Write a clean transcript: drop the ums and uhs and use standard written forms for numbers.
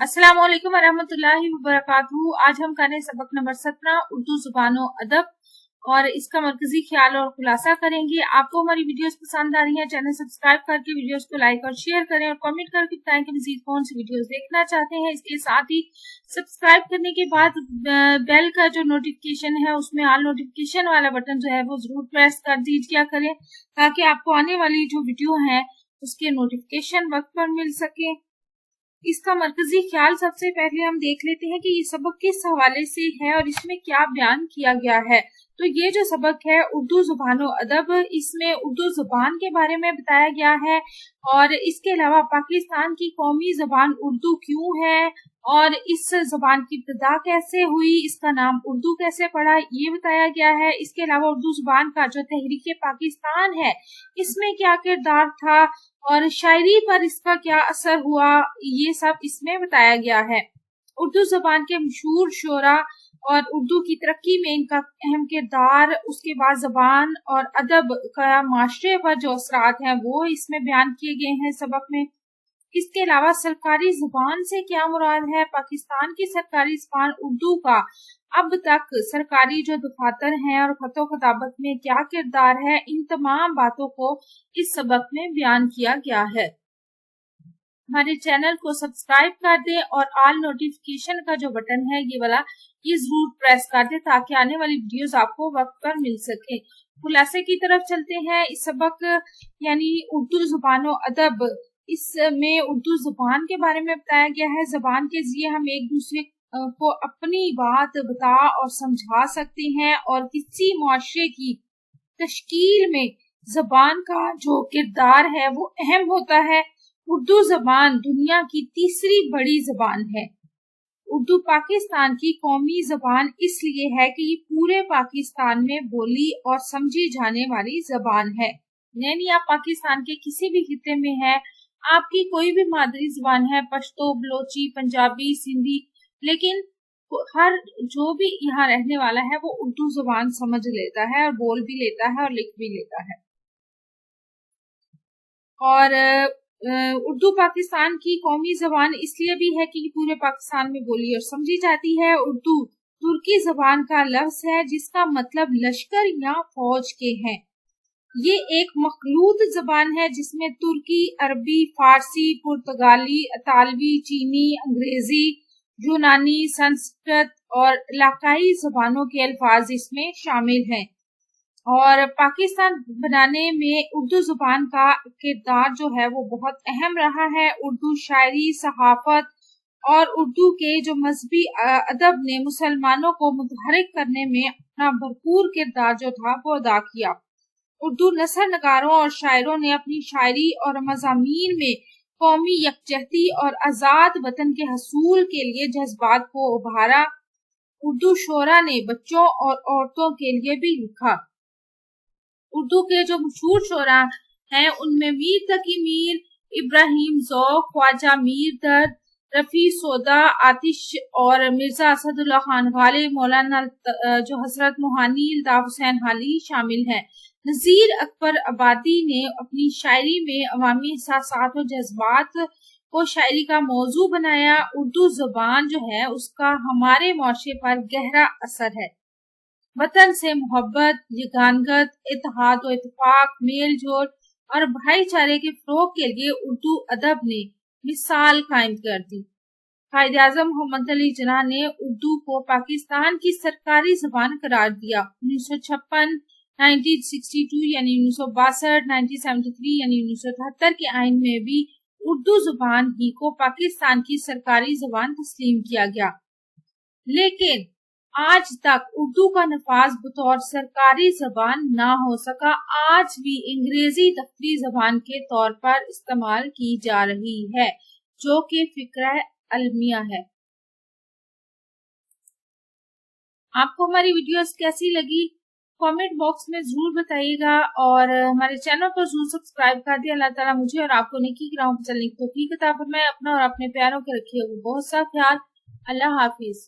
अस्सलाम वालेकुम वरहमतुल्लाहि वबरकातुहू। आज हम करें सबक नंबर 17 उर्दू जुबान और अदब और इसका मरकजी ख्याल और खुलासा करेंगे। आपको हमारी वीडियोस पसंद आ रही है, चैनल सब्सक्राइब करके वीडियोस को लाइक और शेयर करें और कमेंट करके बताएं कि मजीद कौन सी वीडियोस देखना चाहते हैं। इसके साथ ही सब्सक्राइब करने के बाद बेल का जो नोटिफिकेशन है उसमें ऑल नोटिफिकेशन वाला बटन जो है वो जरूर प्रेस कर दीजिए करें, ताकि आपको आने वाली जो वीडियो है उसके नोटिफिकेशन वक्त पर मिल सके। इसका मरकजी ख्याल सबसे पहले हम देख लेते हैं कि ये सबक किस हवाले से है और इसमें क्या बयान किया गया है। तो ये जो सबक है उर्दू जुबान और अदब, इसमें उर्दू जुबान के बारे में बताया गया है और इसके अलावा पाकिस्तान की कौमी जबान उर्दू क्यों है और इस जबान की इब्तिदा कैसे हुई, इसका नाम उर्दू कैसे पड़ा, ये बताया गया है। इसके अलावा उर्दू जुबान का जो तहरीक पाकिस्तान है इसमें क्या किरदार था और शायरी पर इसका क्या असर हुआ, ये सब इसमें बताया गया है। उर्दू जुबान के मशहूर शोरा और उर्दू की तरक्की में इनका अहम किरदार, उसके बाद जबान और अदब का माशरे पर जो असरात हैं वो इसमें बयान किए गए हैं सबक में। इसके अलावा सरकारी जुबान से क्या मुराद है, पाकिस्तान की सरकारी जुबान उर्दू का अब तक सरकारी जो दफातर हैं और खतो खताबत में क्या किरदार है, इन तमाम बातों को इस सबक में बयान किया गया है। हमारे चैनल को सब्सक्राइब कर दें और ऑल नोटिफिकेशन का जो बटन है ये वाला, ये जरूर प्रेस कर दें ताकि आने वाली वीडियोस आपको वक्त पर मिल सके। खुलासे की तरफ चलते हैं। इस सबक यानी उर्दू जुबान और अदब, इसमें उर्दू जुबान के बारे में बताया गया है। जबान के जरिए हम एक दूसरे को अपनी बात बता और समझा सकते हैं और किसी मुआशरे की तश्कील में जबान का जो किरदार है वो अहम होता है। उर्दू जबान दुनिया की तीसरी बड़ी जबान है। उर्दू पाकिस्तान की कौमी जबान इसलिए है कि ये पूरे पाकिस्तान में बोली और समझी जाने वाली जबान है। यानी आप पाकिस्तान के किसी भी खिते में है, आपकी कोई भी मादरी जबान है, पश्तो, बलोची, पंजाबी, सिंधी, लेकिन हर जो भी यहाँ रहने वाला है वो उर्दू जबान समझ लेता है और बोल भी लेता है और लिख भी लेता है। और उर्दू पाकिस्तान की कौमी जबान इसलिए भी है कि पूरे पाकिस्तान में बोली और समझी जाती है। उर्दू तुर्की जबान का लफ्ज है जिसका मतलब लश्कर या फौज के हैं। ये एक मखलूत जबान है जिसमें तुर्की, अरबी, फारसी, पुर्तगाली, अतालवी, चीनी, अंग्रेजी, यूनानी, संस्कृत और इलाकाई जबानों के अल्फाज इसमें शामिल हैं। और पाकिस्तान बनाने में उर्दू जुबान का किरदार जो है वो बहुत अहम रहा है। उर्दू शायरी, सहाफत और उर्दू के जो मजहबी अदब ने मुसलमानों को मुतहरिक करने में अपना भरपूर किरदार जो था वो अदा किया। उर्दू नसर नगारों और शायरों ने अपनी शायरी और मज़ामीन में कौमी यकजहती और आज़ाद वतन के हसूल के लिए जज्बात को उभारा। उर्दू शोरा ने बच्चों और औरतों के लिए भी लिखा। उर्दू के जो मशहूर शोरा हैं उनमें मीर तकी मीर, इब्राहिम ज़ौक़, ख्वाजा मीर दर्द, रफ़ी सौदा, आतिश और मिर्जा असदुल्ला खान गालिब, मौलाना जो हजरत मोहानी, अल्ताफ हुसैन हाली शामिल हैं। नज़ीर अकबर आबादी ने अपनी शायरी में अवामी एहसासात और जज्बात को शायरी का मौजू बनाया। उर्दू जुबान जो है उसका हमारे मुआशरे पर गहरा असर है। वतन से मोहब्बत, यगानगत, इत्तेहाद और इत्तेफाक, मेल जोल और भाईचारे के फरोग के लिए उर्दू अदब ने मिसाल कायम कर दी। कायदे आज़म मोहम्मद अली जिन्ना ने उर्दू को पाकिस्तान की सरकारी जबान करार दिया। 1956, 1962 यानी 1962, 1973 यानी 1973 के आइन में भी उर्दू जुबान ही को पाकिस्तान की सरकारी जबान तस्लीम किया गया। लेकिन आज तक उर्दू का नफाज बतौर सरकारी जबान ना हो सका। आज भी अंग्रेजी दफ्तरी जबान के तौर पर इस्तेमाल की जा रही है, जो कि फिक्र अलमिया है। आपको हमारी वीडियोस कैसी लगी कमेंट बॉक्स में जरूर बताइएगा और हमारे चैनल को जरूर सब्सक्राइब कर दिया। अल्लाह ताला मुझे और आपको नेकी की राह पर चलने की तौफीक अता फरमाए। अपना और अपने प्यारों के रखिए बहुत सा ख्याल। अल्लाह हाफिज।